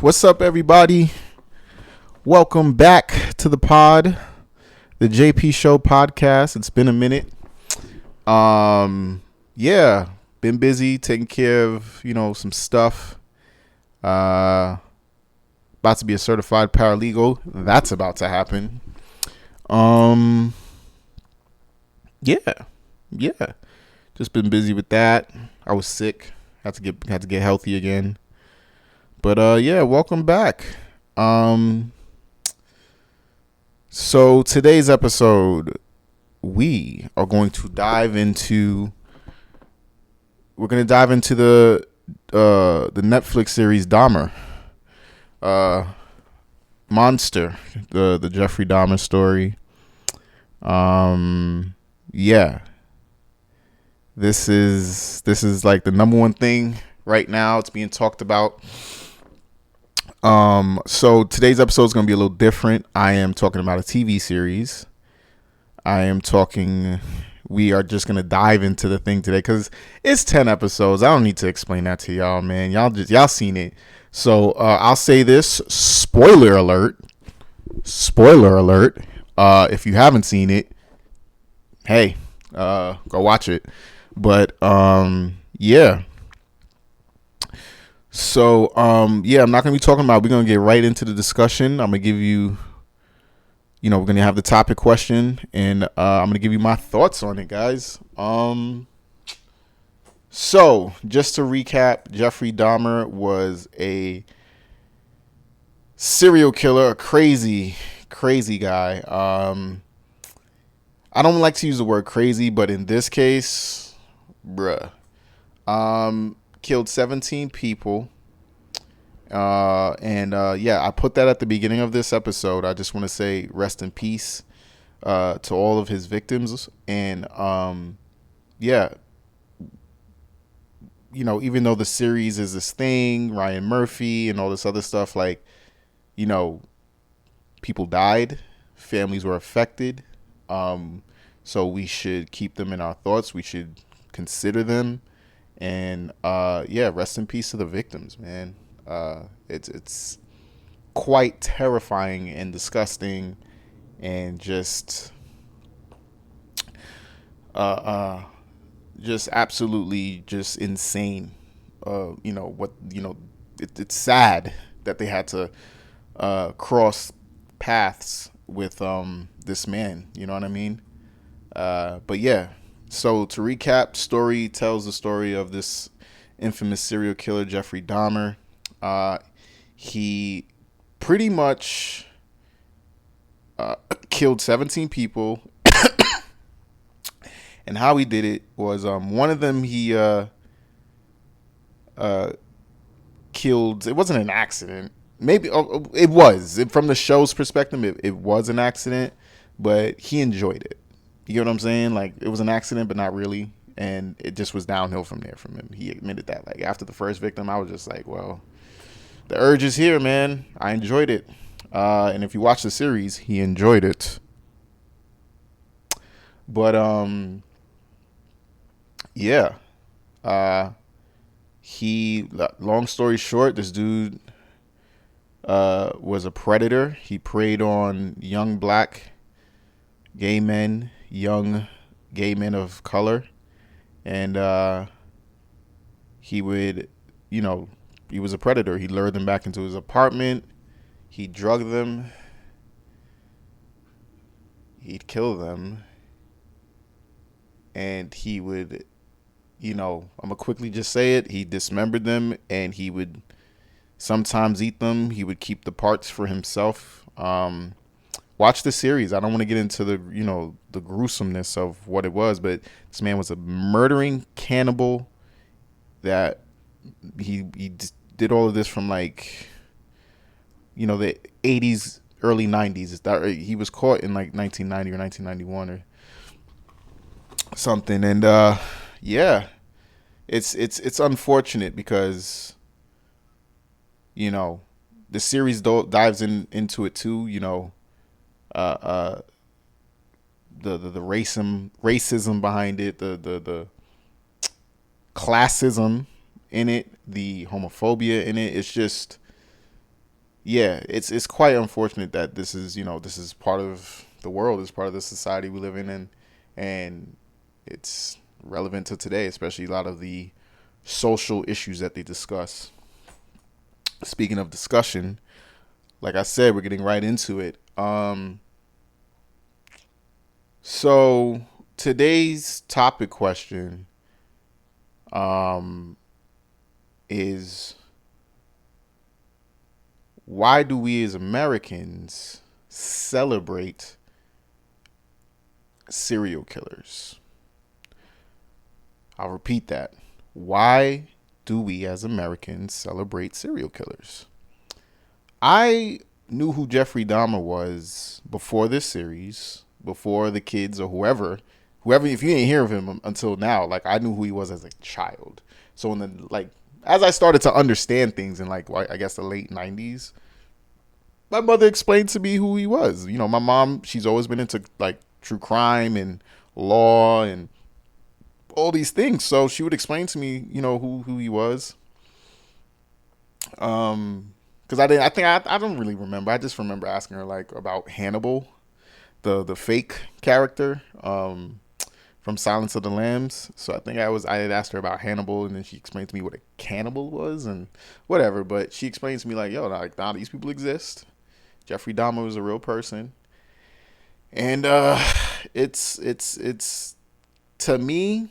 What's up, everybody? Welcome back to the pod, the JP Show podcast. It's been a minute. Been busy taking care of, some stuff. About to be a certified paralegal. That's about to happen. Yeah. Just been busy with that. I was sick. Had to get healthy again. But welcome back. So today's episode, we are going to dive into the Netflix series Dahmer. Monster, the Jeffrey Dahmer story. This is like the number one thing right now. It's being talked about. So today's episode is going to be a little different. I am talking about a TV series. We are just going to dive into the thing today because it's 10 episodes. I don't need to explain that to y'all, man. Y'all seen it. So, I'll say this, spoiler alert. If you haven't seen it, hey, go watch it. But, yeah. So, I'm not going to be talking about, we're going to get right into the discussion. I'm going to give you, we're going to have the topic question, and I'm going to give you my thoughts on it, guys. So, just to recap, Jeffrey Dahmer was a serial killer, a crazy, crazy guy. I don't like to use the word crazy, but in this case, killed 17 people. I put that at the beginning of this episode. I just want to say rest in peace to all of his victims. And even though the series is this thing, Ryan Murphy and all this other stuff, people died, families were affected. So we should keep them in our thoughts. We should consider them. And rest in peace to the victims, man. It's quite terrifying and disgusting, and just absolutely just insane. It's sad that they had to cross paths with this man. You know what I mean? But yeah. So to recap, story tells the story of this infamous serial killer, Jeffrey Dahmer. He pretty much killed 17 people. And how he did it was one of them he killed. It wasn't an accident. Maybe it was. From the show's perspective, it was an accident, but he enjoyed it. You get what I'm saying? Like, it was an accident, but not really. And it just was downhill from there from him. He admitted that. Like, after the first victim, I was just like, well, the urge is here, man. I enjoyed it. And if you watch the series, he enjoyed it. But, long story short, this dude was a predator. He preyed on young black gay men, young gay men of color, and he would, he was a predator. He lured them back into his apartment. He drugged them. He'd kill them, and he would, I'm gonna quickly just say it, he dismembered them, and he would sometimes eat them. He would keep the parts for himself. Watch the series. I don't want to get into the gruesomeness of what it was, but this man was a murdering cannibal that he did all of this from the 80s, early 90s. He was caught in 1990 or 1991 or something. And it's unfortunate because the series dives into it too. The racism behind it, the classism in it, the homophobia in it. It's just yeah, it's quite unfortunate that this is, this is part of the world, it's part of the society we live in, and it's relevant to today, especially a lot of the social issues that they discuss. Speaking of discussion, like I said, we're getting right into it. So today's topic question um, is, why do we as Americans celebrate serial killers? I'll repeat that. Why do we as Americans celebrate serial killers? I knew who Jeffrey Dahmer was before this series, before the kids or whoever. If you didn't hear of him until now, like, I knew who he was as a child. So when as I started to understand things in, like, I guess the late '90s, my mother explained to me who he was. My mom, she's always been into, like, true crime and law and all these things. So she would explain to me, who he was. Because I don't really remember. I just remember asking her, like, about Hannibal, the fake character from Silence of the Lambs. So I had asked her about Hannibal, and then she explained to me what a cannibal was and whatever. But she explained to me, like, yo, like, nah, these people exist. Jeffrey Dahmer was a real person, and it's to me.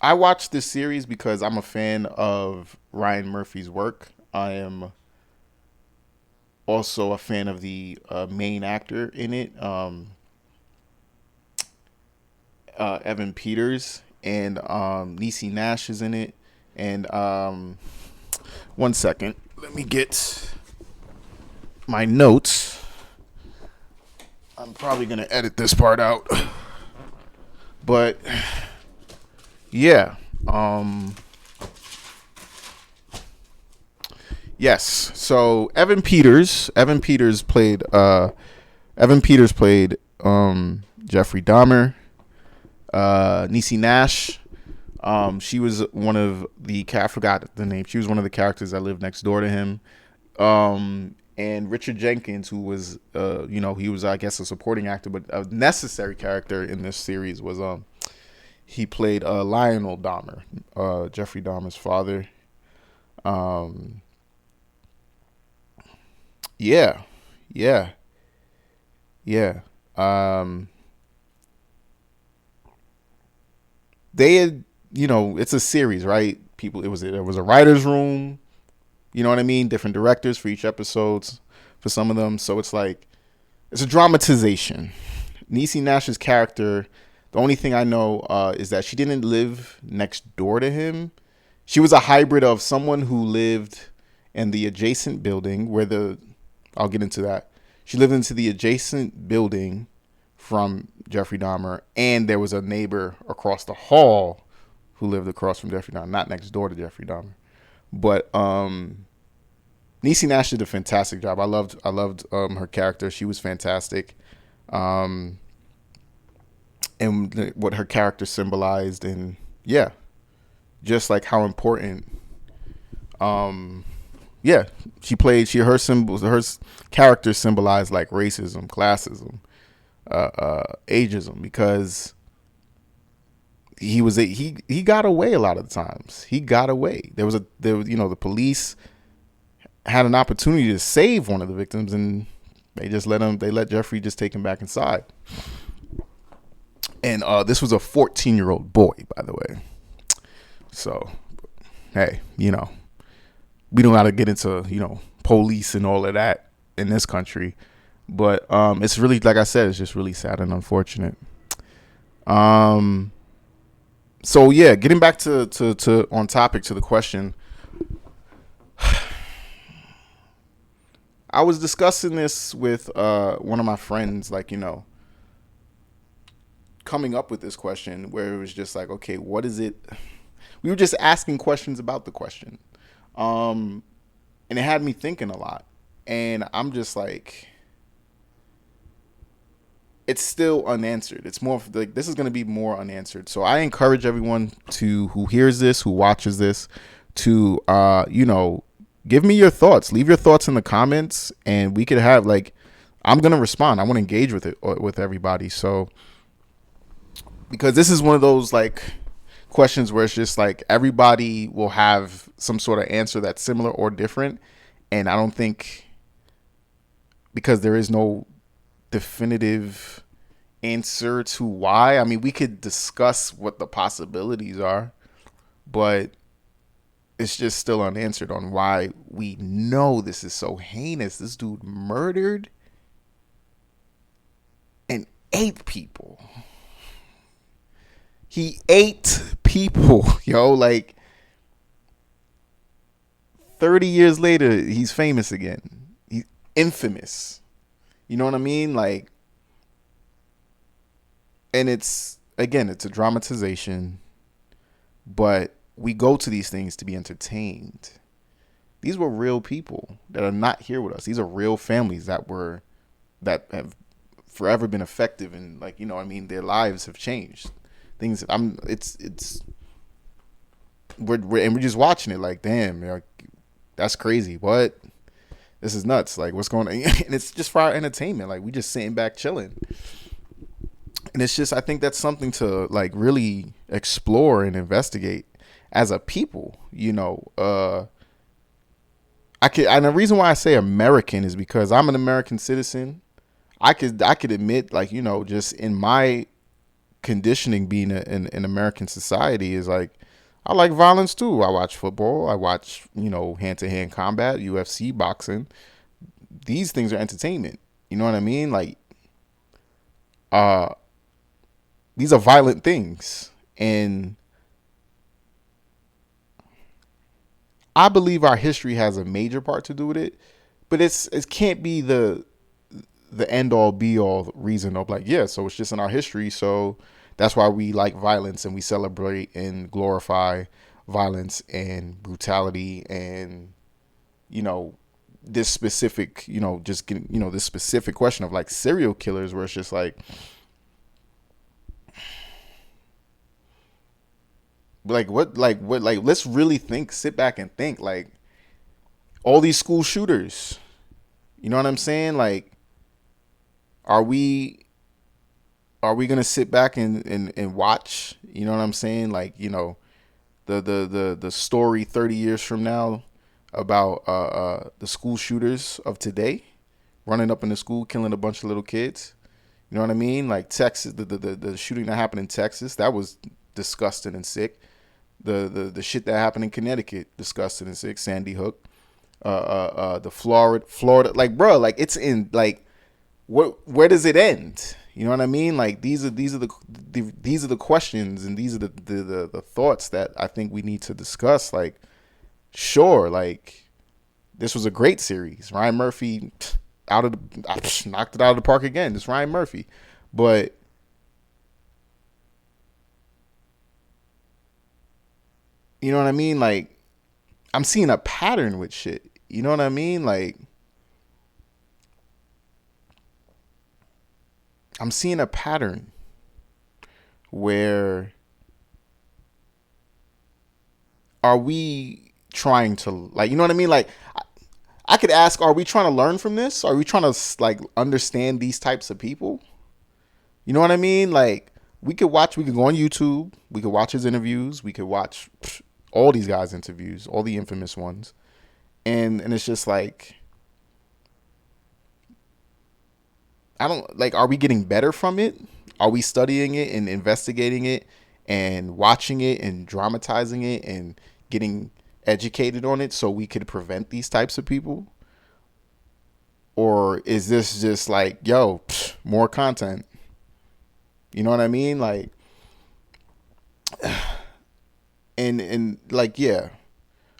I watched this series because I'm a fan of Ryan Murphy's work. I am also a fan of the main actor in it, Evan Peters, and Niecy Nash is in it. And one second, let me get my notes. I'm probably gonna edit this part out, but yeah. Yes. So Evan Peters played Jeffrey Dahmer. Niecy Nash. She was one of I forgot the name. She was one of the characters that lived next door to him. And Richard Jenkins, who was he was, I guess, a supporting actor, but a necessary character in this series was he played Lionel Dahmer, Jeffrey Dahmer's father. Yeah, yeah, yeah. They had, it's a series, right? There was a writer's room. You know what I mean? Different directors for each episodes, for some of them. So it's like, it's a dramatization. Niecy Nash's character, the only thing I know is that she didn't live next door to him. She was a hybrid of someone who lived in the adjacent building I'll get into that. She lived into the adjacent building from Jeffrey Dahmer, and there was a neighbor across the hall who lived across from Jeffrey Dahmer, not next door to Jeffrey Dahmer. But Niecy Nash did a fantastic job. I loved her character. She was fantastic. And what her character symbolized, and yeah, just like how important her character symbolized, like, racism, classism, ageism, because he got away a lot of the times. He got away. The police had an opportunity to save one of the victims, and they let Jeffrey just take him back inside. And this was a 14-year-old boy, by the way. So, hey, we don't got to get into, police and all of that in this country. But it's really, like I said, it's just really sad and unfortunate. So, yeah, getting back to on topic, to the question. I was discussing this with one of my friends, like, coming up with this question, where it was just like, okay, what is it? We were just asking questions about the question. And it had me thinking a lot. And I'm just like, it's still unanswered. It's more like, this is going to be more unanswered. So I encourage everyone who hears this, who watches this, to, Give me your thoughts. Leave your thoughts in the comments, and we could have like, I'm gonna respond. I want to engage with it with everybody. So because this is one of those like questions where it's just like everybody will have some sort of answer that's similar or different, and I don't think, because there is no definitive answer to why. I mean, we could discuss what the possibilities are, but it's just still unanswered on why we know this is so heinous. This dude murdered and ate people. He ate people, yo. Like 30 years later, he's famous again. He's infamous. You know what I mean? Like, and it's, again, it's a dramatization, but we go to these things to be entertained. These were real people that are not here with us. These are real families that have forever been effective, and like, you know, I mean, their lives have changed. Things we're just watching it like, damn, like, that's crazy. What? This is nuts. Like, what's going on? And it's just for our entertainment. Like, we just sitting back chilling. And it's just, I think that's something to like really explore and investigate as a people, you know. And the reason why I say American is because I'm an American citizen. I could admit, like, you know, just in my conditioning, being in American society, is like, I like violence too. I watch football. I watch, you know, hand-to-hand combat, UFC, boxing. These things are entertainment. You know what I mean? Like, these are violent things. And I believe our history has a major part to do with it. But it can't be the end all be all reason of like, yeah, so it's just in our history, so that's why we like violence and we celebrate and glorify violence and brutality, and, you know, this specific, you know, just getting, you know, this specific question of like serial killers, where it's just like what, let's really sit back and think, like, all these school shooters, you know what I'm saying? Like, are we gonna sit back and watch? You know what I'm saying? Like, you know, the story 30 years from now about the school shooters of today running up in the school, killing a bunch of little kids. You know what I mean? Like Texas, the shooting that happened in Texas, that was disgusting and sick. The shit that happened in Connecticut, disgusting and sick. Sandy Hook, the Florida, like, bro, like, it's in, like, where does it end? You know what I mean? Like, these are the questions, and these are the thoughts that I think we need to discuss. Like, sure, like, this was a great series. Ryan Murphy knocked it out of the park again. It's Ryan Murphy, but you know what I mean? Like, I'm seeing a pattern with shit. You know what I mean? Like, I'm seeing a pattern where, are we trying to, like, you know what I mean? Like, I could ask, are we trying to learn from this? Are we trying to, like, understand these types of people? You know what I mean? Like, we could go on YouTube. We could watch his interviews. We could watch all these guys' interviews, all the infamous ones. And it's just like, I don't, like, are we getting better from it? Are we studying it and investigating it and watching it and dramatizing it and getting educated on it so we could prevent these types of people? Or is this just like, yo, more content? You know what I mean? Like, and like, yeah,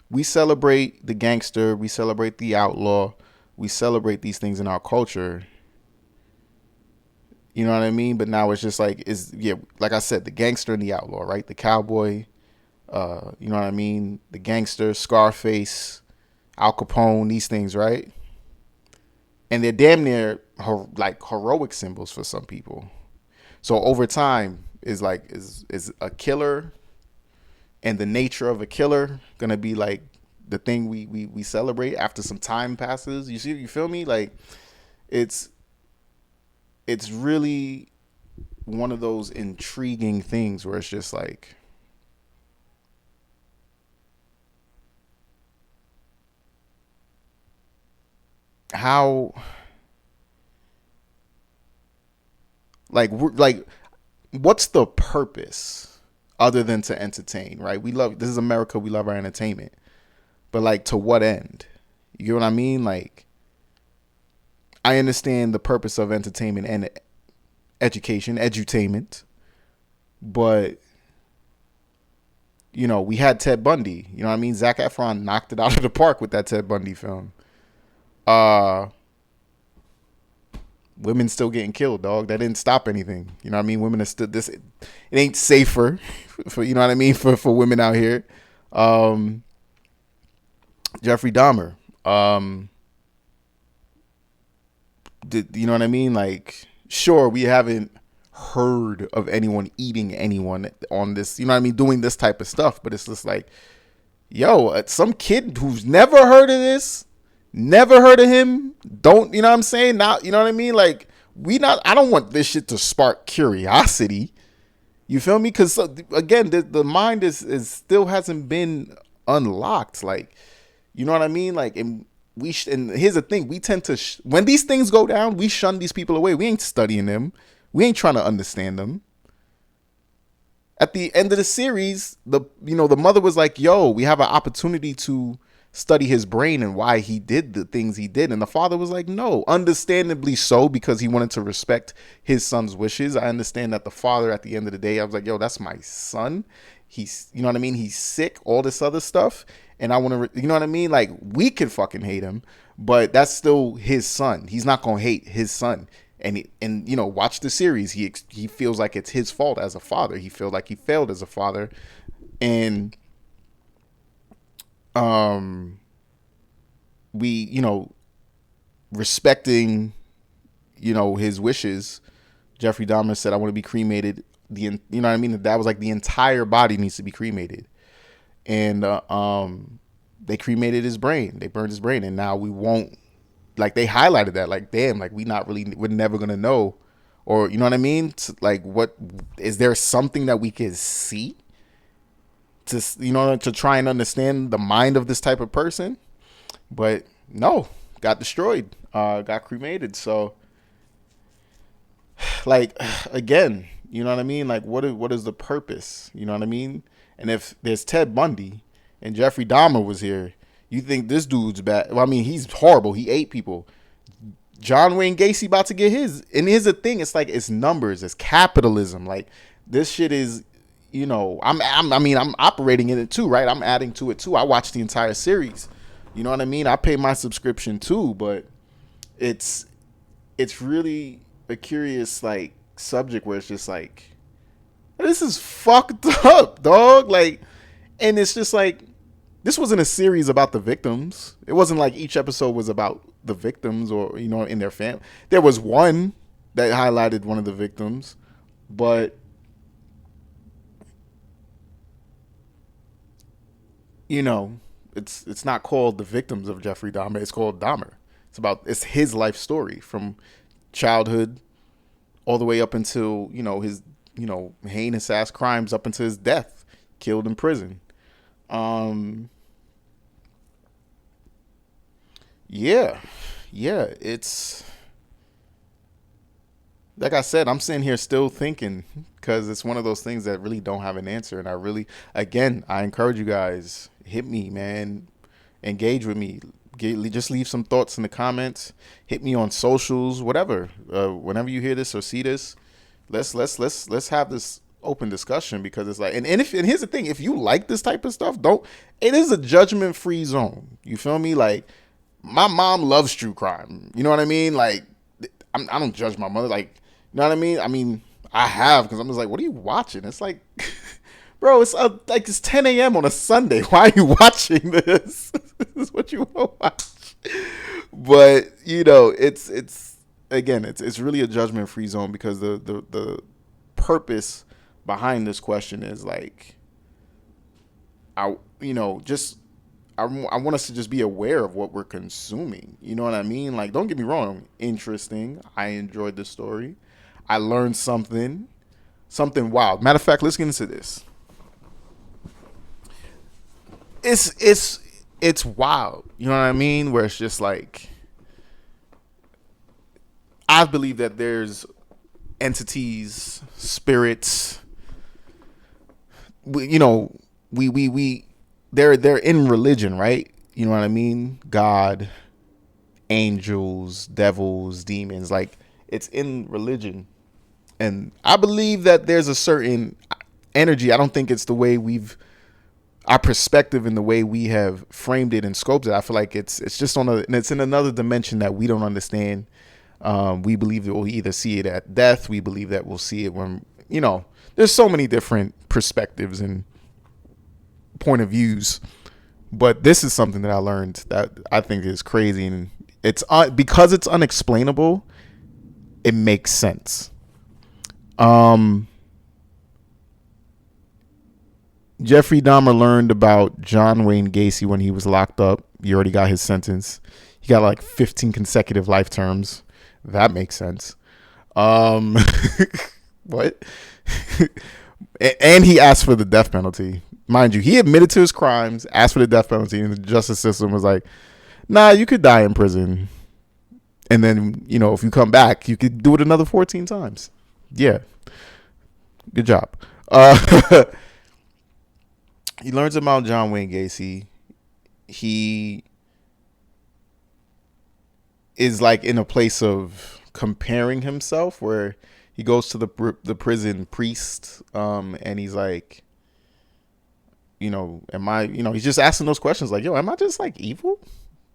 we celebrate the gangster, we celebrate the outlaw, we celebrate these things in our culture. You know what I mean? But now it's just like, like I said, the gangster and the outlaw, right? The cowboy, you know what I mean? The gangster, Scarface, Al Capone, these things, right? And they're damn near like heroic symbols for some people. So over time, is a killer and the nature of a killer gonna be like the thing we celebrate after some time passes. You feel me? Like it's it's really one of those intriguing things where it's just like how like what's the purpose other than to entertain, right? We love this is America, we love our entertainment. But like to what end? You get what I mean? Like I understand the purpose of entertainment and education, edutainment, but you know, we had Ted Bundy. You know what I mean? Zac Efron knocked it out of the park with that Ted Bundy film. Uh Women still getting killed, dog. That didn't stop anything. You know what I mean? Women are still this. It ain't safer for you know what I mean for women out here. Um, Jeffrey Dahmer. Did you know what I mean? Like, sure, we haven't heard of anyone eating anyone on this. You know what I mean? Doing this type of stuff, but it's just like, yo, some kid who's never heard of this. Never heard of him. Don't, you know what I'm saying? Now, you know what I mean? Like, I don't want this shit to spark curiosity. You feel me? Because, again, the mind is still hasn't been unlocked. Like, you know what I mean? Like, and here's the thing. We tend to, when these things go down, we shun these people away. We ain't studying them. We ain't trying to understand them. At the end of the series, the mother was like, yo, we have an opportunity to study his brain and why he did the things he did. And the father was like, no, understandably so, because he wanted to respect his son's wishes. I understand that the father, at the end of the day, I was like, yo, that's my son. He's, you know what I mean? He's sick, all this other stuff. And I want to, you know what I mean? Like, we could fucking hate him, but that's still his son. He's not going to hate his son. And you know, watch the series. He feels like it's his fault as a father. He feels like he failed as a father. And we, you know, respecting, you know, his wishes, Jeffrey Dahmer said, I want to be cremated. You know what I mean? That was like the entire body needs to be cremated. And they cremated his brain. They burned his brain. And now we won't, like, they highlighted that, like, damn, like, we're never going to know. Or, you know what I mean? Like, what, is there something that we can see to, you know, to try and understand the mind of this type of person? But no, got destroyed, got cremated. So, like, again, you know what I mean? Like, what is the purpose? You know what I mean? And if there's Ted Bundy and Jeffrey Dahmer was here, you think this dude's bad? Well, I mean, he's horrible. He ate people. John Wayne Gacy about to get his. And here's the thing: it's like, it's numbers, it's capitalism. Like, this shit is, you know, I'm operating in it too, right? I'm adding to it too. I watched the entire series. You know what I mean? I pay my subscription too, but it's really a curious, like, subject where it's just like, this is fucked up, dog. Like, and it's just like, this wasn't a series about the victims. It wasn't like each episode was about the victims or, you know, in their family. There was one that highlighted one of the victims, but, you know, it's not called The Victims of Jeffrey Dahmer. It's called Dahmer. It's his life story from childhood all the way up until, you know, his, you know, heinous ass crimes up until his death, killed in prison. Yeah, it's, like I said, I'm sitting here still thinking, because it's one of those things that really don't have an answer. And I encourage you guys, hit me, man, engage with me. Just leave some thoughts in the comments. Hit me on socials, whatever. Whenever you hear this or see this, let's have this open discussion, because it's like, and here's the thing: if you like this type of stuff, it is a judgment free zone. You feel me? Like, my mom loves true crime. You know what I mean? Like, I don't judge my mother. Like, you know what I mean? I mean, I have, because I'm just like, what are you watching? It's like, bro, it's like it's 10 a.m. on a Sunday. Why are you watching this? This is what you want to watch. But, you know, it's again, it's really a judgment free zone, because the purpose behind this question is like, you know, just I want us to just be aware of what we're consuming. You know what I mean? Like, don't get me wrong, interesting. I enjoyed the story. I learned something wild. Matter of fact, let's get into this. It's wild. You know what I mean? Where it's just like, I believe that there's entities, spirits. You know, we they're in religion, right? You know what I mean? God, angels, devils, demons, like it's in religion. And I believe that there's a certain energy. I don't think it's the way our perspective and the way we have framed it and scoped it. I feel like it's just and it's in another dimension that we don't understand. We believe that we'll either see it at death. We believe that we'll see it when, there's so many different perspectives and point of views. But this is something that I learned that I think is crazy. And it's because it's unexplainable, it makes sense. Jeffrey Dahmer learned about John Wayne Gacy when he was locked up. He already got his sentence. He got like 15 consecutive life terms. That makes sense. What? And he asked for the death penalty. Mind you, he admitted to his crimes, asked for the death penalty, and the justice system was like, nah, you could die in prison. And then, if you come back, you could do it another 14 times. Yeah. Good job. He learns about John Wayne Gacy. He is like in a place of comparing himself where he goes to the prison priest, and he's like, am I, he's just asking those questions like, yo, am I just like evil?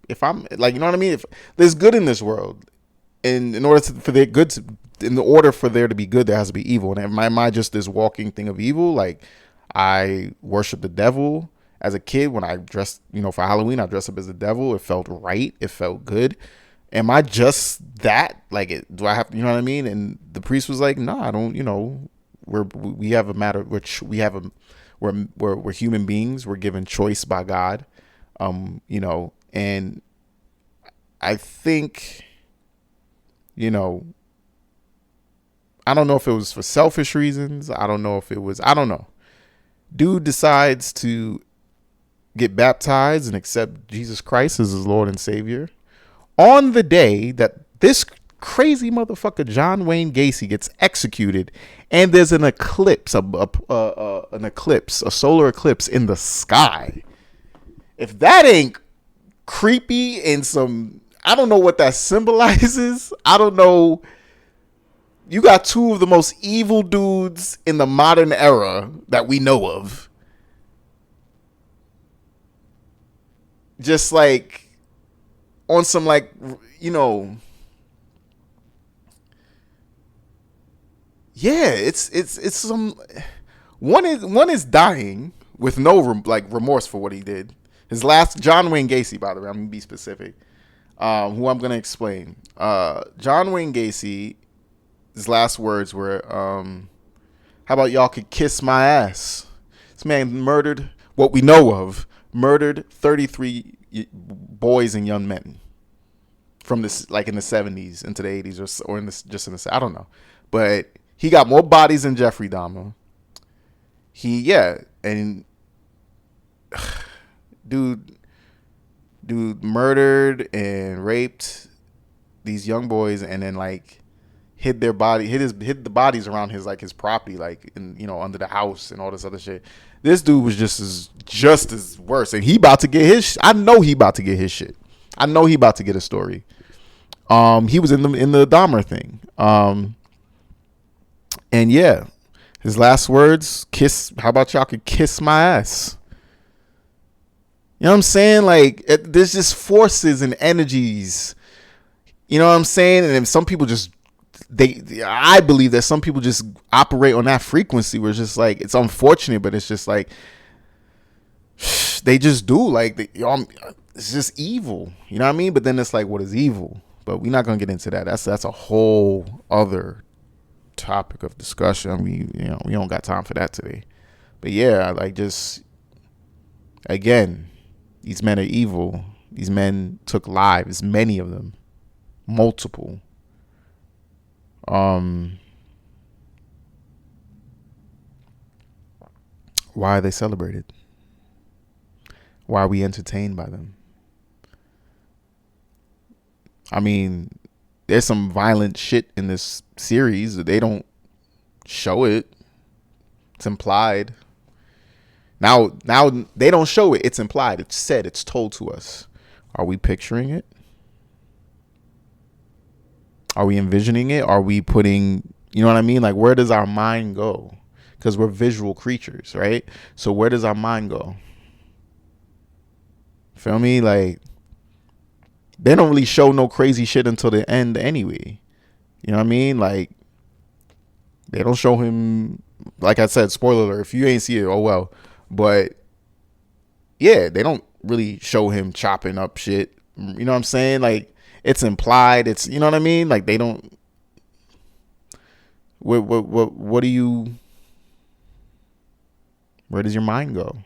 If I'm like, you know what I mean? If there's good in this world, and in order for there to be good, there has to be evil. And am I just this walking thing of evil? Like, I worship the devil as a kid. When I dressed, for Halloween, I dressed up as the devil. It felt right. It felt good. Am I just that? Like, do I have, you know what I mean? And the priest was like, no, I don't, we have a matter, which we have we're human beings. We're given choice by God. And I think, I don't know if it was for selfish reasons. I don't know. Dude decides to get baptized and accept Jesus Christ as his Lord and Savior on the day that this crazy motherfucker John Wayne Gacy gets executed, and there's an eclipse, a solar eclipse in the sky. If that ain't creepy and I don't know what that symbolizes. I don't know. You got two of the most evil dudes in the modern era that we know of. Just like on some like, yeah, it's some one is dying with no remorse for what he did. His last, John Wayne Gacy, by the way, I'm gonna be specific. Who I'm gonna explain. John Wayne Gacy. His last words were, how about y'all could kiss my ass? This man murdered, what we know of, 33 boys and young men from this, like in the 70s into the 80s or in this, just in the, I don't know. But he got more bodies than Jeffrey Dahmer. And dude murdered and raped these young boys, and then like hid the bodies around his property, like in, under the house and all this other shit. This dude was just as worse, and he about to get his. I know he about to get his shit. I know he about to get a story. He was in the Dahmer thing. And yeah, his last words, kiss. How about y'all could kiss my ass? You know what I'm saying? Like, there's just forces and energies. You know what I'm saying? And then some people just. I believe that some people just operate on that frequency where it's just like, it's unfortunate, but it's just like, they just do, like, it's just evil, you know what I mean? But then it's like, what is evil? But we're not going to get into that. That's a whole other topic of discussion. I mean, we don't got time for that today. But yeah, like, just, again, These men are evil. These men took lives, many of them, multiple. Why are they celebrated? Why are we entertained by them? I mean, there's some violent shit in this series. They don't show it. It's implied. Now they don't show it. It's implied. It's said. It's told to us. Are we picturing it? Are we envisioning it? Are we putting, you know what I mean? Like, where does our mind go? Because we're visual creatures, right? So where does our mind go? Feel me? Like, they don't really show no crazy shit until the end anyway. You know what I mean? Like, they don't show him, like I said, spoiler alert, if you ain't see it, oh well. But yeah, they don't really show him chopping up shit. You know what I'm saying? Like, it's implied. It's, you know what I mean? Like, they don't. What do you? Where does your mind go?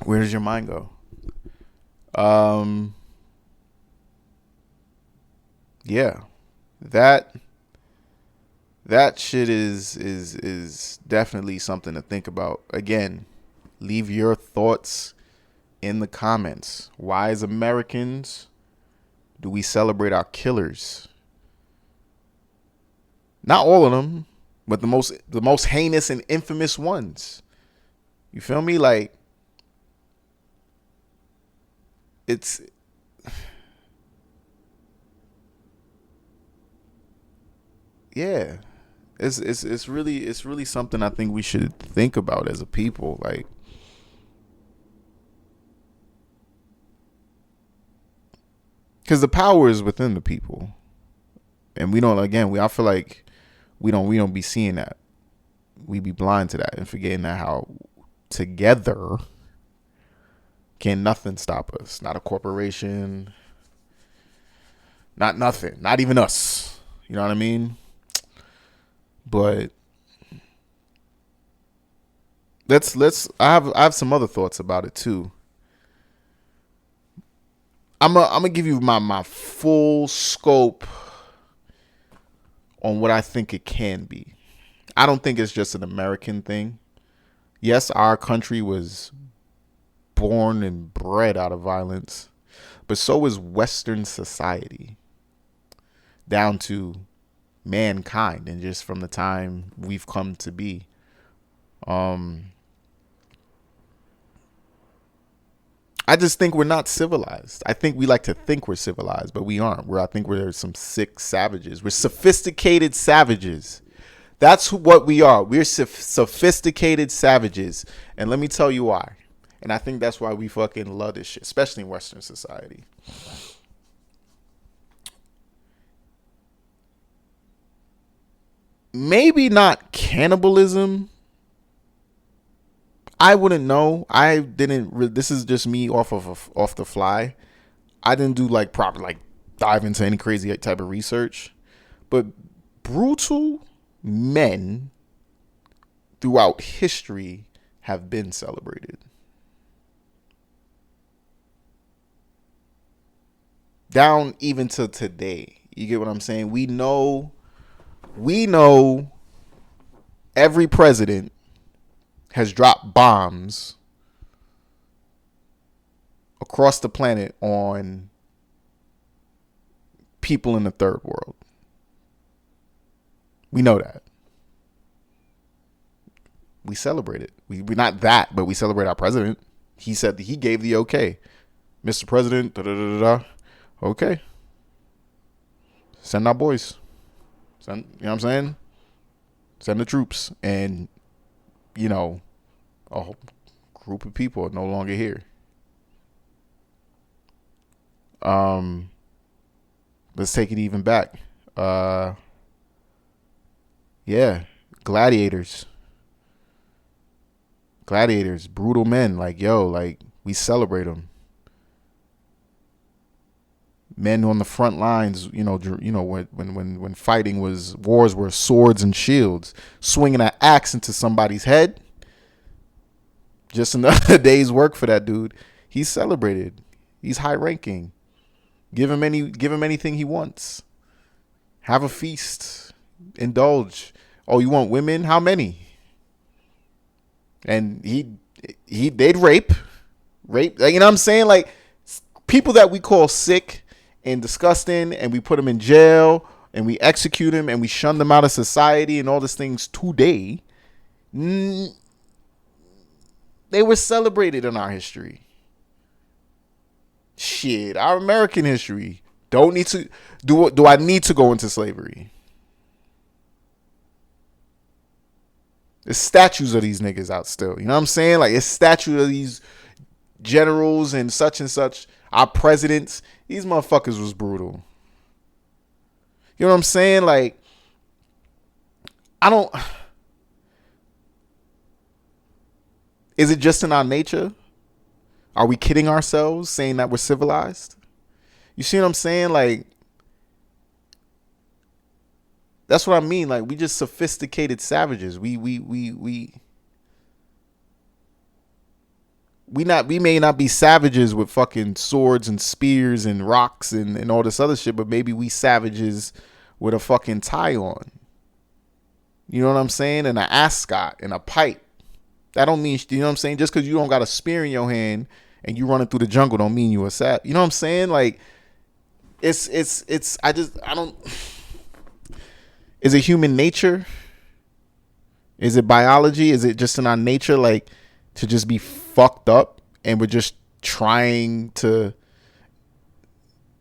Where does your mind go? Yeah, that shit is definitely something to think about. Again, leave your thoughts in the comments. Why, as Americans, do we celebrate our killers? Not all of them, but the most heinous and infamous ones. You feel me? Like, it's yeah. It's really something I think we should think about as a people. Like, because the power is within the people, and we don't. Again, I feel like we don't be seeing that. We be blind to that and forgetting that how together can nothing stop us. Not a corporation. Not nothing. Not even us. You know what I mean? But I have some other thoughts about it too. I'm gonna give you my full scope on what I think it can be. I don't think it's just an American thing. Yes, our country was born and bred out of violence, but so is Western society, down to mankind, and just from the time we've come to be. I just think we're not civilized. I think we like to think we're civilized, but we aren't. I think we're some sick savages. We're sophisticated savages. That's what we are. We're sophisticated savages. And let me tell you why. And I think that's why we fucking love this shit, especially in Western society. Maybe not cannibalism. I wouldn't know. I didn't. This is just me off the fly. I didn't do like proper dive into any crazy type of research. But brutal men throughout history have been celebrated. Down even to today. You get what I'm saying? We know every president has dropped bombs across the planet on people in the third world. We know that. We celebrate it. We're not that, but we celebrate our president. He said that he gave the okay. Mr. President, okay. Send our boys. You know what I'm saying? Send the troops. And, you know, a whole group of people are no longer here. Let's take it even back. Yeah, gladiators, brutal men. Like, yo, like, we celebrate them. Men on the front lines, you know, when fighting wars were swords and shields, swinging an axe into somebody's head. Just another day's work for that dude. He's celebrated. He's high ranking. Give him anything he wants. Have a feast. Indulge. Oh, you want women? How many? And they'd rape. Like, you know what I'm saying? Like, people that we call sick and disgusting, and we put them in jail, and we execute them, and we shun them out of society, and all these things today, they were celebrated in our history. Shit, our American history. Don't need to do I need to go into slavery? There's statues of these niggas out still. You know what I'm saying? Like, it's statues of these generals and such. Our presidents. These motherfuckers was brutal. You know what I'm saying? Like, is it just in our nature? Are we kidding ourselves saying that we're civilized? You see what I'm saying? Like, that's what I mean. Like, we just sophisticated savages. We may not be savages with fucking swords and spears and rocks and all this other shit, but maybe we savages with a fucking tie on. You know what I'm saying? And an ascot and a pipe. That don't mean, you know what I'm saying? Just because you don't got a spear in your hand and you running through the jungle don't mean you a savage. You know what I'm saying? Like, I don't. Is it human nature? Is it biology? Is it just in our nature, like, to just be fucked up and we're just trying to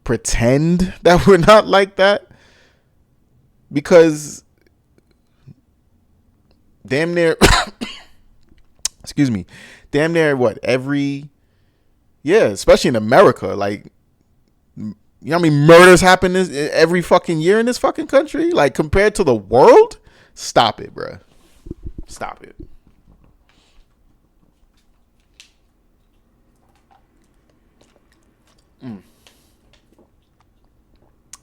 pretend that we're not like that? Because damn near excuse me, damn near what, especially in America, like, you know how many murders happen every fucking year in this fucking country? Like, compared to the world? Stop it, bro. Stop it.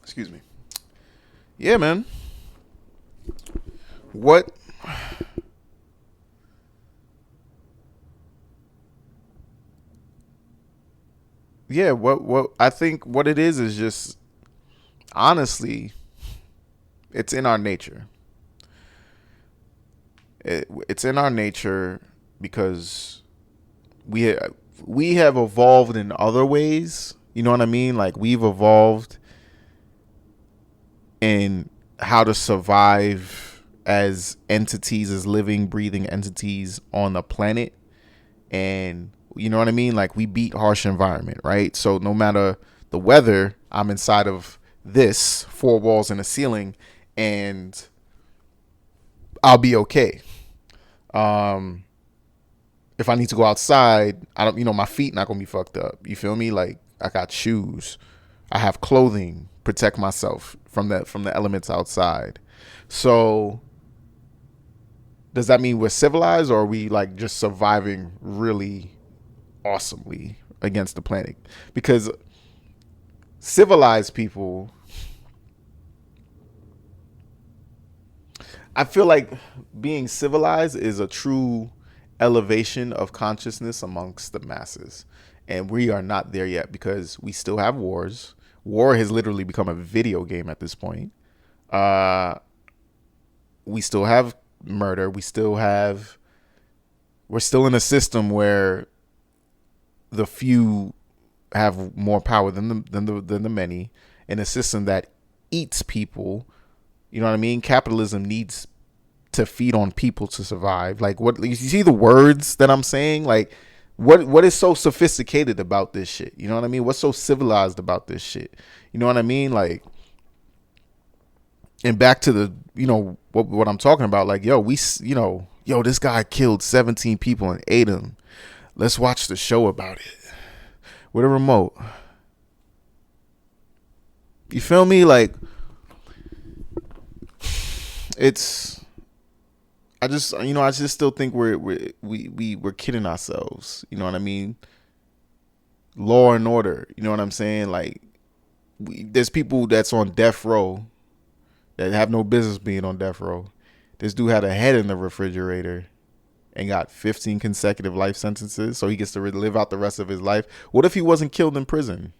Excuse me. Yeah, man. What? Yeah, what I think what it is just, honestly, it's in our nature. It's in our nature because we have evolved in other ways. You know what I mean? Like, we've evolved in how to survive as entities, as living, breathing entities on the planet. And you know what I mean? Like, we beat harsh environment, right? So no matter the weather, I'm inside of this 4 walls and a ceiling, and I'll be okay. If I need to go outside, I don't, my feet not gonna be fucked up. You feel me? Like, I got shoes, I have clothing, protect myself from the elements outside. So does that mean we're civilized, or are we like just surviving really awesomely against the planet? Because civilized people, I feel like being civilized is a true elevation of consciousness amongst the masses, and we are not there yet because we still have wars. War has literally become a video game at this point. We still have murder. We're still in a system where the few have more power than the many, in a system that eats people. You know what I mean? Capitalism needs to feed on people to survive. Like, what you see the words that I'm saying? Like, what is so sophisticated about this shit? You know what I mean? What's so civilized about this shit? You know what I mean? Like, and back to the, what I'm talking about. Like, this guy killed 17 people and ate them. Let's watch the show about it with a remote. You feel me? Like, I just still think we're kidding ourselves. You know what I mean? Law and order. You know what I'm saying? Like, there's people that's on death row that have no business being on death row. This dude had a head in the refrigerator. and got 15 consecutive life sentences, so he gets to live out the rest of his life. What if he wasn't killed in prison?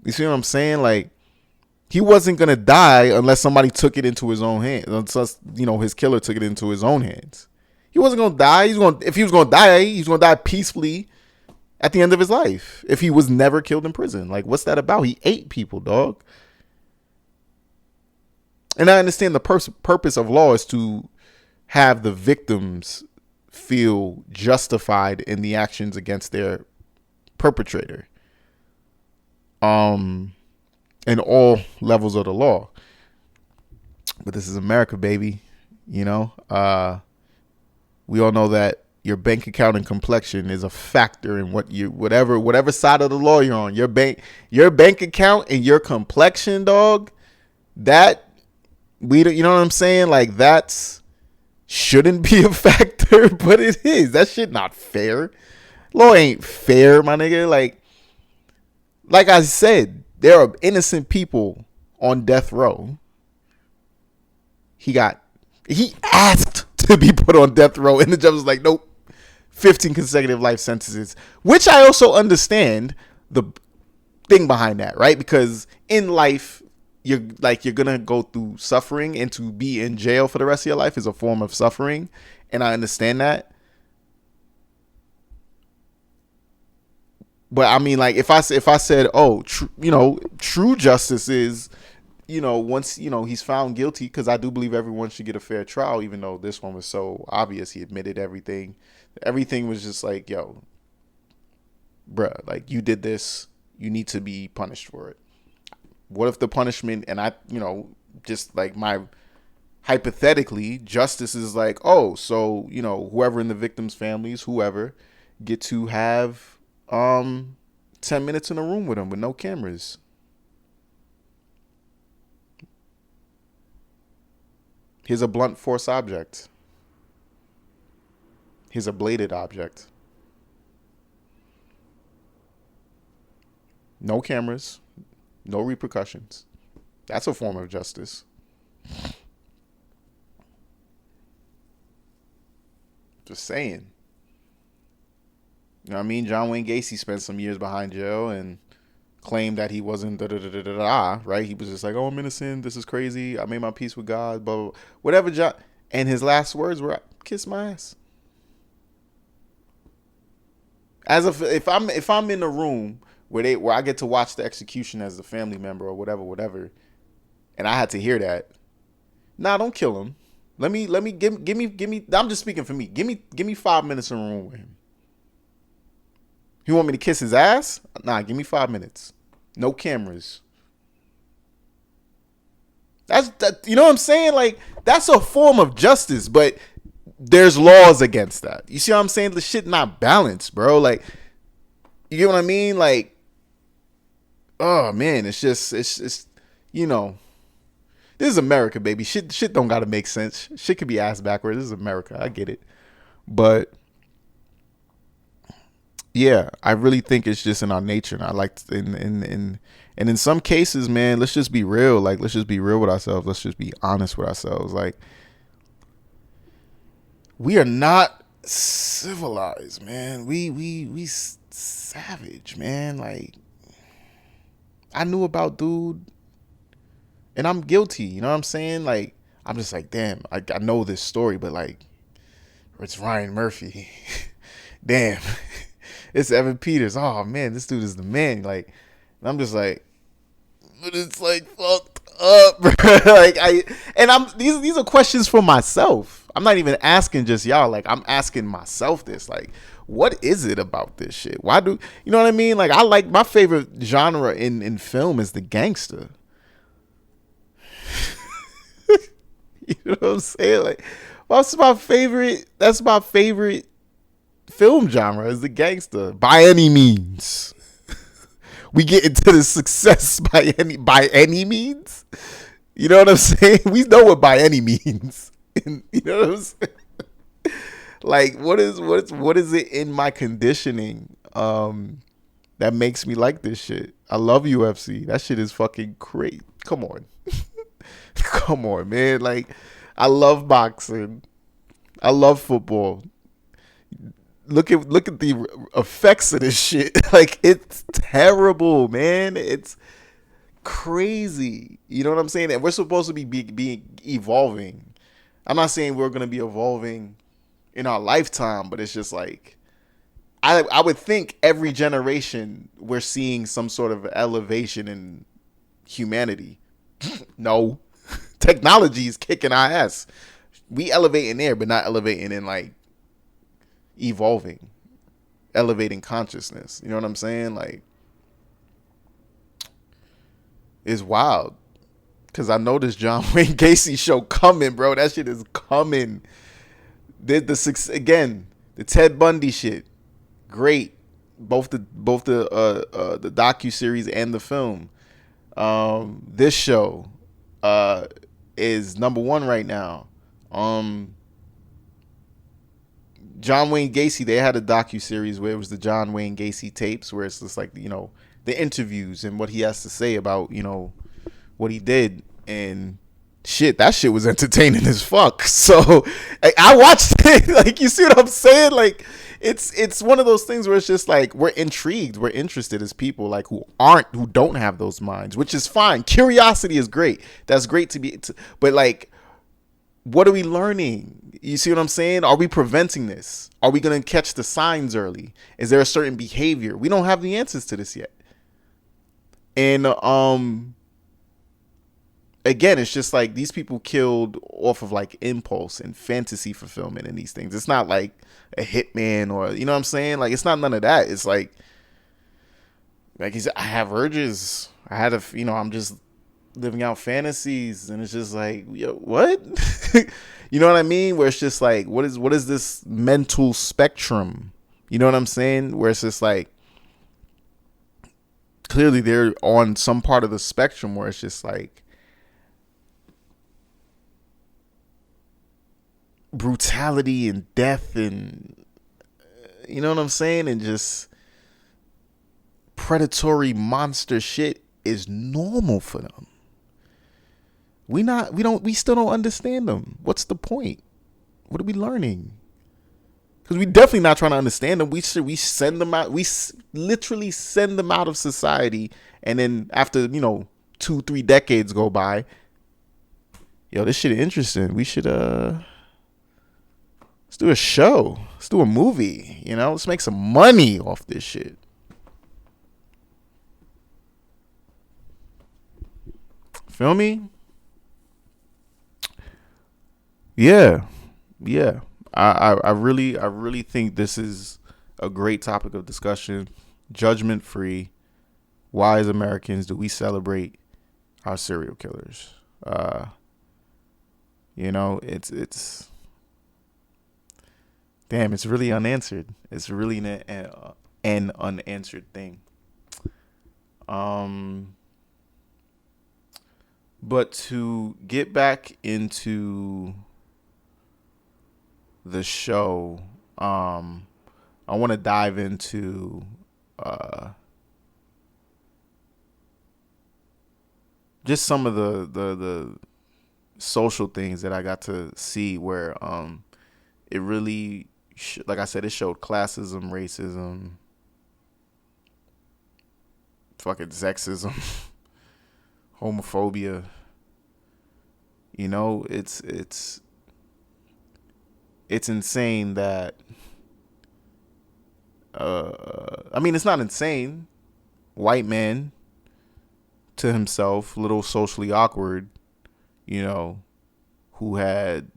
You see what I'm saying? Like, he wasn't gonna die unless somebody took it into his own hands. Unless, his killer took it into his own hands. He wasn't gonna die. If he was gonna die, he's gonna die peacefully at the end of his life. If he was never killed in prison, like, what's that about? He ate people, dog. And I understand the purpose of law is to have the victims feel justified in the actions against their perpetrator. In all levels of the law. But this is America, baby. We all know that your bank account and complexion is a factor in whatever side of the law you're on. Your bank account and your complexion, dog, that you know what I'm saying? Like, that's shouldn't be a factor, but it is. That shit not fair. Law ain't fair, my nigga. Like I said, there are innocent people on death row. He asked to be put on death row, and the judge was like, nope, 15 consecutive life sentences, which I also understand the thing behind that, right? Because in life, you're gonna go through suffering, and to be in jail for the rest of your life is a form of suffering, and I understand that. But I mean, like, if I said, oh, true justice is, once, he's found guilty, because I do believe everyone should get a fair trial, even though this one was so obvious. He admitted everything. Everything was just like, yo, bruh, like, you did this. You need to be punished for it. What if the punishment, and I, just like hypothetically, justice is like, oh, so, whoever in the victim's families, whoever, get to have 10 minutes in a room with him with no cameras. Here's a blunt force object. Here's a bladed object. No cameras, no repercussions. That's a form of justice. Just saying. You know what I mean? John Wayne Gacy spent some years behind jail and claimed that he wasn't right? He was just like, oh, I'm innocent. This is crazy. I made my peace with God, blah, blah, blah. Whatever. John, and his last words were, kiss my ass. As if I'm in a room where I get to watch the execution as a family member or whatever, and I had to hear that. Nah, don't kill him. Let me give me. I'm just speaking for me. Give me 5 minutes in a room with him. You want me to kiss his ass? Nah, give me 5 minutes. No cameras. You know what I'm saying? Like, that's a form of justice, but there's laws against that. You see what I'm saying? The shit not balanced, bro. Like, you get what I mean? Like, oh man, it's this is America, baby. Shit don't gotta make sense. Shit could be ass backwards. This is America. I get it. But yeah, I really think it's just in our nature. And I like and in some cases, man, let's just be real. Like, let's just be real with ourselves. Let's just be honest with ourselves. Like, we are not civilized, man. We savage, man. Like, I knew about dude, and I'm guilty. You know what I'm saying? Like, I'm just like, damn, I know this story, but like, it's Ryan Murphy. Damn. It's Evan Peters. Oh man, this dude is the man. Like, and I'm just like, but it's like fucked up, bro. These are questions for myself. I'm not even asking just y'all. Like, I'm asking myself this. Like, what is it about this shit? Why do you know what I mean? Like, I like, my favorite genre in film is the gangster. You know what I'm saying? Like, that's my favorite film genre is the gangster, by any means. We get into the success by any means. You know what I'm saying? We know what by any means. You know what I'm saying? Like, what is it in my conditioning that makes me like this shit? I love UFC. That shit is fucking great. Come on. Come on, man. Like, I love boxing. I love football. Look at the effects of this shit. Like, it's terrible, man. It's crazy. You know what I'm saying? And we're supposed to be evolving. I'm not saying we're gonna be evolving in our lifetime, but it's just like I would think every generation we're seeing some sort of elevation in humanity. No. Technology is kicking our ass. We elevating there, but not elevating in like evolving, elevating consciousness. You know what I'm saying? Like, it's wild. Cause I know this John Wayne Gacy show coming, bro. That shit is coming. Again, the Ted Bundy shit, great. Both the docuseries and the film. This show is number one right now. John Wayne Gacy, they had a docuseries where it was the John Wayne Gacy tapes, where it's just like, you know, the interviews and what he has to say about, you know, what he did. And shit, that shit was entertaining as fuck. So I watched it. Like, you see what I'm saying? Like, it's one of those things where it's just like, we're intrigued, we're interested as people, like, who don't have those minds, which is fine. Curiosity is great. That's great but like, what are we learning? You see what I'm saying? Are we preventing this? Are we going to catch the signs early? Is there a certain behavior? We don't have the answers to this yet. And again, it's just like these people killed off of like impulse and fantasy fulfillment in these things. It's not like a hitman or, you know what I'm saying? Like, it's not none of that. It's like he said, I have urges. I'm just living out fantasies, and it's just like, yo, what? You know what I mean? Where it's just like, what is this mental spectrum? You know what I'm saying? Where it's just like, clearly they're on some part of the spectrum where it's just like brutality and death, and you know what I'm saying? And just predatory monster shit is normal for them. We still don't understand them. What's the point? What are we learning? Because we definitely not trying to understand them. We send them out. We literally send them out of society. And then after, 2-3 decades go by, yo, this shit is interesting. We should, let's do a show. Let's do a movie, let's make some money off this shit. Feel me? Yeah. I really think this is a great topic of discussion. Judgment free. Why, as Americans, do we celebrate our serial killers? It's damn. It's really unanswered. It's really an unanswered thing. But to get back into the show, I want to dive into just some of the social things that I got to see where it really, like I said, it showed classism, racism, fucking sexism, homophobia. It's insane that it's not insane. White man to himself, little socially awkward, who had,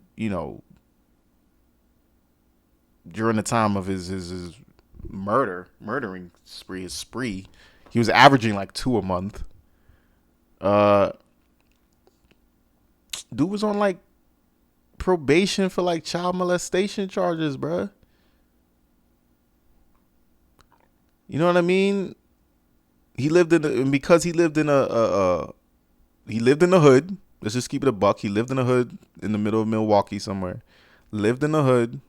during the time of his murdering spree, he was averaging like 2 a month. Dude was on like probation for like child molestation charges, bruh. You know what I mean? He lived in the hood. Let's just keep it a buck. He lived in the hood in the middle of Milwaukee somewhere. Lived in the hood.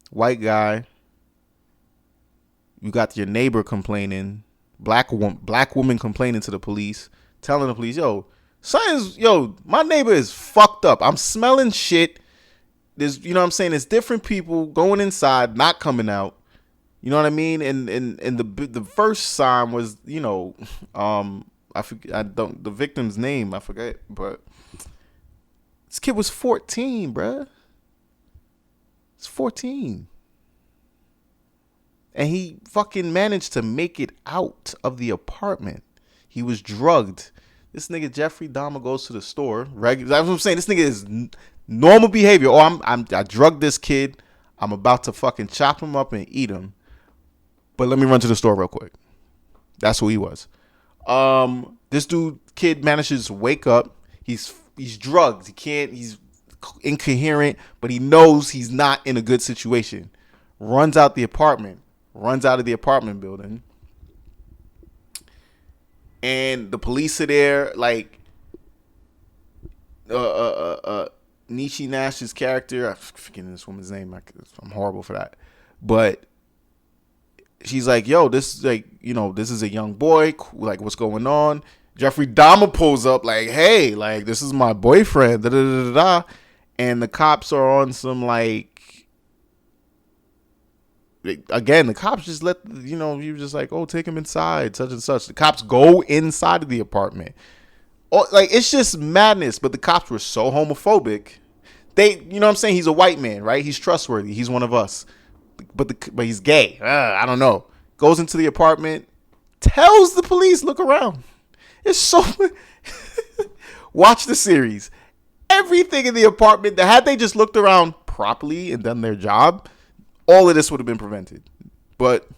White guy. You got your neighbor complaining. Black woman complaining to the police, telling the police, yo, My neighbor is fucked up. I'm smelling shit. There's, you know what I'm saying? There's different people going inside, not coming out. You know what I mean? And the first sign was, I forget, the victim's name, I forget, but this kid was 14, bruh. It's 14. And he fucking managed to make it out of the apartment. He was drugged. This nigga Jeffrey Dahmer goes to the store. That's what I'm saying. This nigga is normal behavior. Oh, I drugged this kid. I'm about to fucking chop him up and eat him. But let me run to the store real quick. That's who he was. This kid manages to wake up. He's drugged. He's incoherent, but he knows he's not in a good situation. Runs out of the apartment building. And the police are there, like Nietzsche Nash's character. I'm forgetting this woman's name. I'm horrible for that. But she's like, yo, this is this is a young boy. Like, what's going on? Jeffrey Dahmer pulls up like, hey, like, this is my boyfriend. Da, da, da, da, da. And the cops are on some again, the cops just he was just like, oh, take him inside, such and such. The cops go inside of the apartment. Oh, like, it's just madness. But the cops were so homophobic. They, you know what I'm saying? He's a white man, right? He's trustworthy. He's one of us. But he's gay. I don't know. Goes into the apartment, tells the police, look around. It's so... Watch the series. Everything in the apartment, that had they just looked around properly and done their job, all of this would have been prevented. But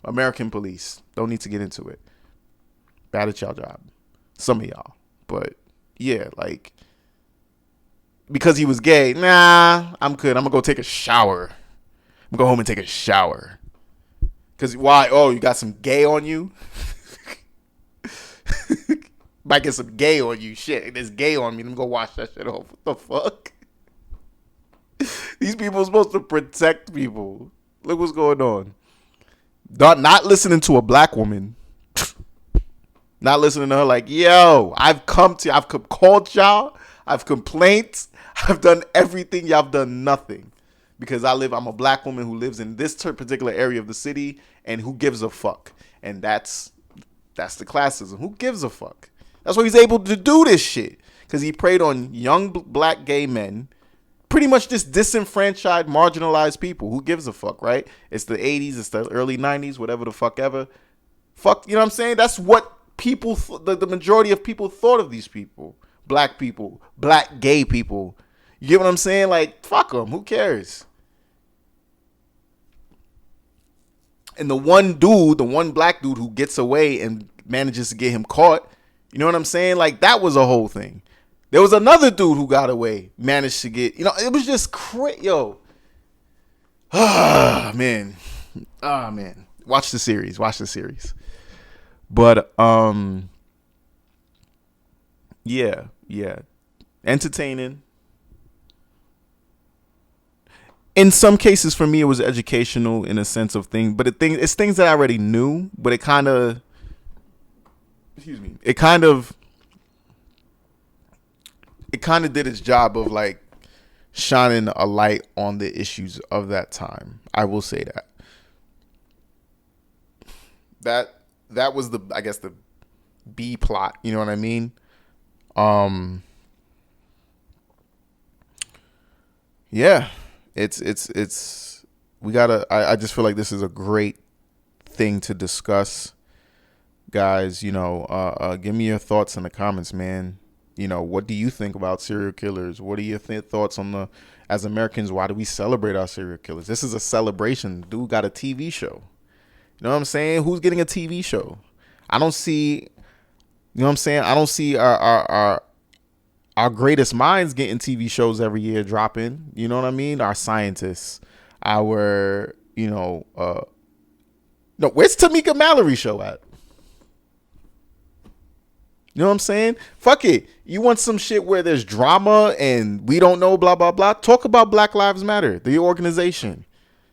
American police, don't need to get into it. Bad at y'all job. Some of y'all. But yeah, like, because he was gay, nah, I'm good. I'm gonna go take a shower. I'm gonna go home and take a shower. Because why? Oh, you got some gay on you? Might get some gay on you. Shit, there's gay on me. Let me go wash that shit off. What the fuck? These people are supposed to protect people. Look what's going on. Not listening to a black woman. Not listening to her like, yo, I've called y'all. I've complained. I've done everything. Y'all have done nothing. Because I'm a black woman who lives in this particular area of the city, and who gives a fuck? And that's the classism. Who gives a fuck? That's why he's able to do this shit. Because he preyed on young black gay men, pretty much just disenfranchised, marginalized people. Who gives a fuck, right? It's the 80s, it's the early 90s, whatever the fuck ever. Fuck, you know what I'm saying? That's what people, the majority of people thought of these people. Black people, black gay people. You get what I'm saying? Like, fuck them. Who cares? And the one black dude who gets away and manages to get him caught, you know what I'm saying? Like, that was a whole thing. There was another dude who got away, managed to get, it was just crazy. Yo. Man. Watch the series. But, yeah. Entertaining. In some cases, for me, it was educational in a sense of thing. But it's things that I already knew, but it kind of did its job of, like, shining a light on the issues of that time. I will say that was the B plot. You know what I mean? Yeah, it's we gotta. I just feel like this is a great thing to discuss, guys. Give me your thoughts in the comments, man. What do you think about serial killers? What are your thoughts on as Americans, why do we celebrate our serial killers? This is a celebration. Dude got a TV show. You know what I'm saying? Who's getting a TV show? I don't see, you know what I'm saying? I don't see our greatest minds getting TV shows every year dropping. You know what I mean? Our scientists, where's Tamika Mallory show at? You know what I'm saying? Fuck it. You want some shit where there's drama and we don't know, blah, blah, blah. Talk about Black Lives Matter, the organization.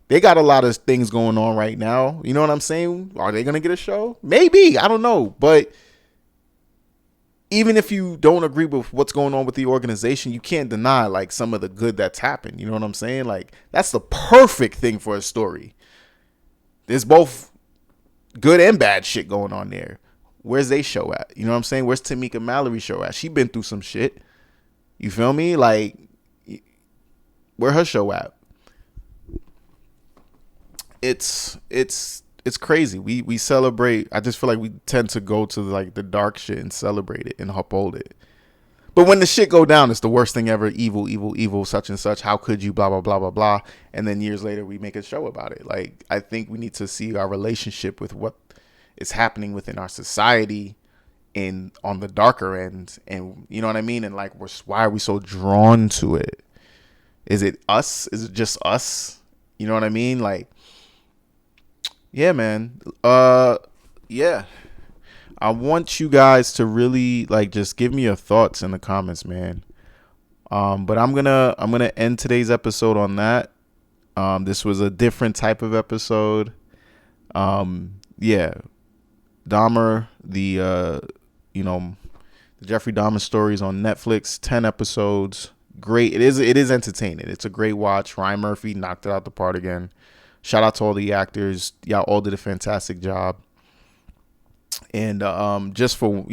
They got a lot of things going on right now. You know what I'm saying? Are they going to get a show? Maybe. I don't know. But even if you don't agree with what's going on with the organization, you can't deny like some of the good that's happened. You know what I'm saying? Like that's the perfect thing for a story. There's both good and bad shit going on there. Where's they show at? You know what I'm saying? Where's Tamika Mallory show at? She been through some shit. You feel me? Like, where her show at? It's crazy. We celebrate. I just feel like we tend to go to like the dark shit and celebrate it and uphold it. But when the shit go down, it's the worst thing ever. Evil, such and such. How could you? Blah blah blah blah blah. And then years later, we make a show about it. Like I think we need to see our relationship with what is happening within our society and on the darker end, and you know what I mean. And like, why are we so drawn to it? Is it us? Is it just us? You know what I mean? Like, yeah, man. Yeah. I want you guys to really like just give me your thoughts in the comments, man. But I'm gonna end today's episode on that. This was a different type of episode. Yeah. Dahmer, the Jeffrey Dahmer stories on Netflix, 10 episodes. Great. It is entertaining. It's a great watch. Ryan Murphy knocked it out the park again. Shout out to all the actors. Y'all all did a fantastic job. And just for,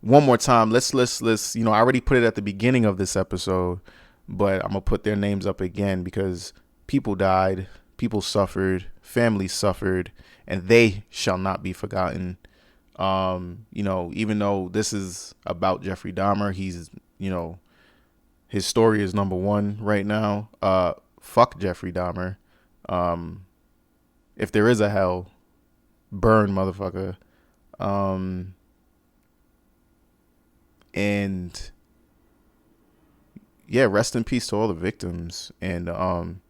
one more time, let's I already put it at the beginning of this episode, but I'm going to put their names up again because people died, people suffered, families suffered, and they shall not be forgotten. Even though this is about Jeffrey Dahmer, he's, his story is number one right now. Fuck Jeffrey Dahmer. If there is a hell, burn, motherfucker. And yeah, rest in peace to all the victims. And, and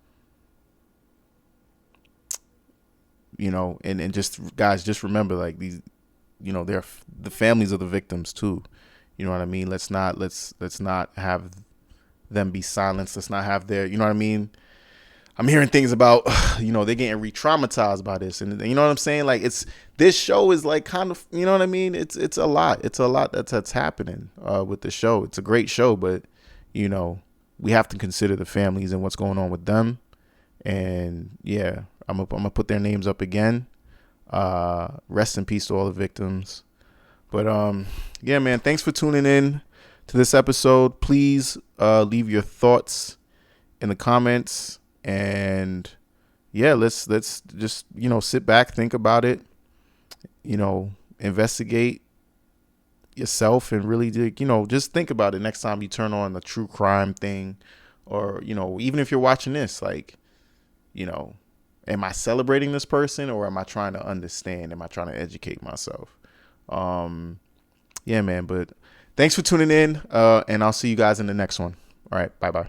just guys, just remember like these, they're the families of the victims too. You know what I mean? Let's not have them be silenced. Let's not have their, you know what I mean? I'm hearing things about, they're getting re-traumatized by this. And you know what I'm saying? Like this show is like kind of, you know what I mean? It's a lot. It's a lot that's happening with the show. It's a great show, but we have to consider the families and what's going on with them. And yeah, I'm gonna put their names up again. Rest in peace to all the victims. But yeah, man, thanks for tuning in to this episode. Please leave your thoughts in the comments. And yeah, let's just, sit back, think about it, investigate yourself and really, just think about it next time you turn on the true crime thing or, even if you're watching this, like, am I celebrating this person or am I trying to understand? Am I trying to educate myself? Yeah, man, but thanks for tuning in. And I'll see you guys in the next one. All right. Bye-bye.